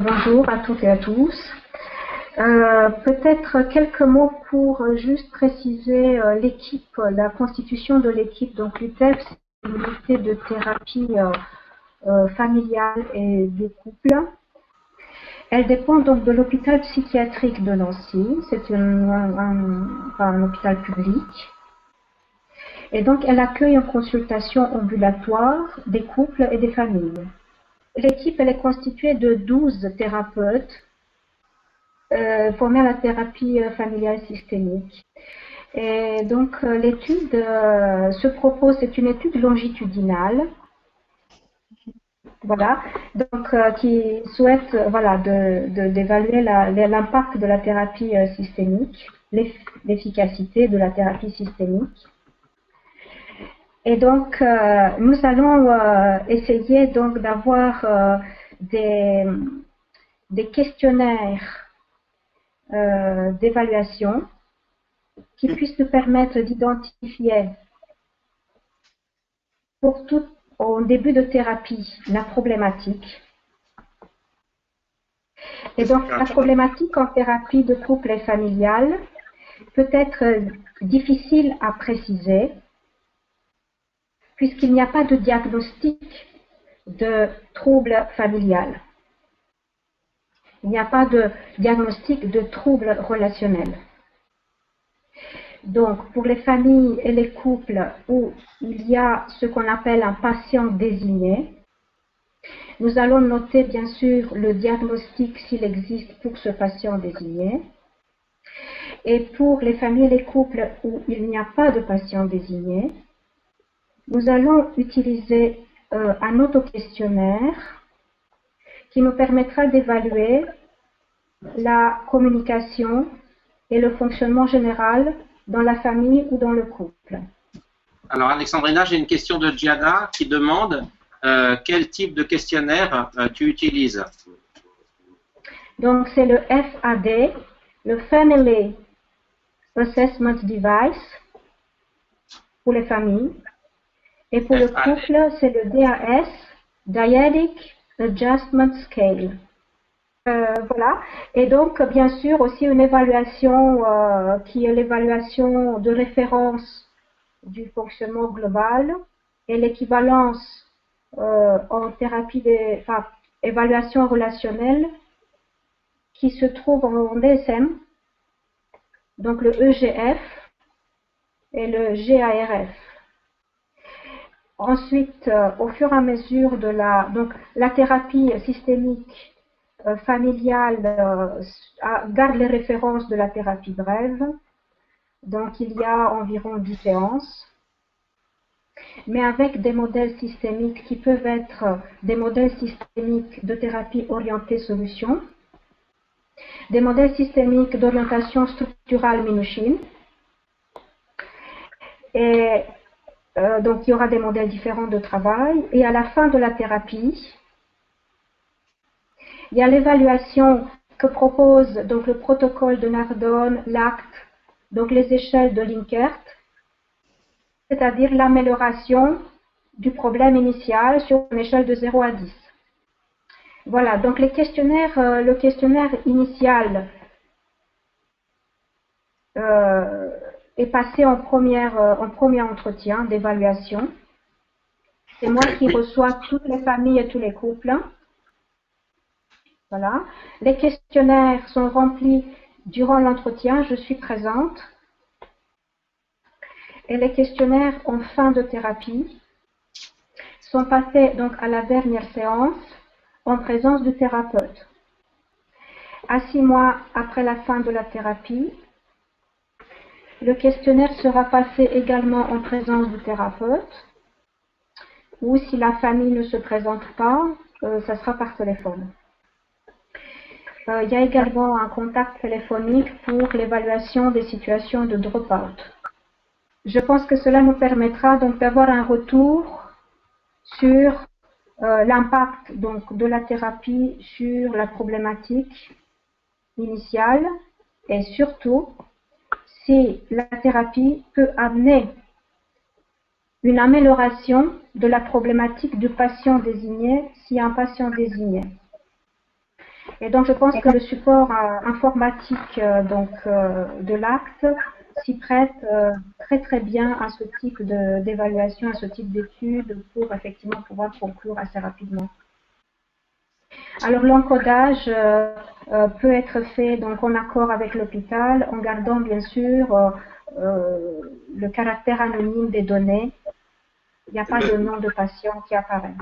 Bonjour à toutes et à tous. Peut-être quelques mots pour juste préciser l'équipe, la constitution de l'équipe. Donc l'UTEP, c'est une unité de thérapie familiale et de couple. Elle dépend donc de l'hôpital psychiatrique de Nancy. C'est un hôpital public. Et donc elle accueille en consultation ambulatoire des couples et des familles. L'équipe elle est constituée de 12 thérapeutes formés à la thérapie familiale systémique. Et donc l'étude se propose, c'est une étude longitudinale, voilà, donc qui souhaite voilà d'évaluer l'impact de la thérapie systémique, l'efficacité de la thérapie systémique. Et donc nous allons essayer donc d'avoir des questionnaires d'évaluation qui puissent nous permettre d'identifier pour tout au début de thérapie la problématique. Et donc la problématique en thérapie de couple et familiale peut être difficile à préciser puisqu'il n'y a pas de diagnostic de trouble familial. Il n'y a pas de diagnostic de trouble relationnel. Donc, pour les familles et les couples où il y a ce qu'on appelle un patient désigné, nous allons noter bien sûr le diagnostic s'il existe pour ce patient désigné. Et pour les familles et les couples où il n'y a pas de patient désigné, nous allons utiliser un auto-questionnaire qui nous permettra d'évaluer la communication et le fonctionnement général dans la famille ou dans le couple. Alors Alexandrina, j'ai une question de Giada qui demande quel type de questionnaire tu utilises. Donc c'est le FAD, le Family Assessment Device pour les familles. Et pour le couple, c'est le DAS, Dyadic Adjustment Scale. Voilà. Et donc, bien sûr, aussi une évaluation qui est l'évaluation de référence du fonctionnement global et l'équivalence en thérapie évaluation relationnelle qui se trouve en DSM, donc le EGF et le GARF. Ensuite, au fur et à mesure de la thérapie systémique familiale garde les références de la thérapie brève. Donc, il y a environ 10 séances, mais avec des modèles systémiques qui peuvent être des modèles systémiques de thérapie orientée solution, des modèles systémiques d'orientation structurale Minuchin, et donc il y aura des modèles différents de travail, et à la fin de la thérapie, il y a l'évaluation que propose donc le protocole de Nardone, l'ACT, donc les échelles de Likert, c'est-à-dire l'amélioration du problème initial sur une échelle de 0 à 10. Voilà, donc le questionnaire initial est passé en premier entretien d'évaluation. C'est moi qui reçois toutes les familles et tous les couples. Voilà. Les questionnaires sont remplis durant l'entretien, je suis présente. Et les questionnaires en fin de thérapie sont passés donc à la dernière séance en présence du thérapeute. À 6 mois après la fin de la thérapie, le questionnaire sera passé également en présence du thérapeute, ou si la famille ne se présente pas, ça sera par téléphone. Il y a également un contact téléphonique pour l'évaluation des situations de drop-out. Je pense que cela nous permettra donc d'avoir un retour sur l'impact donc de la thérapie sur la problématique initiale et surtout si la thérapie peut amener une amélioration de la problématique du patient désigné si un patient désigné. Et donc, je pense que le support informatique de l'acte s'y prête très très bien à ce type d'évaluation, à ce type d'études pour effectivement pouvoir conclure assez rapidement. Alors l'encodage peut être fait donc en accord avec l'hôpital en gardant bien sûr le caractère anonyme des données. Il n'y a pas de nom de patient qui apparaît.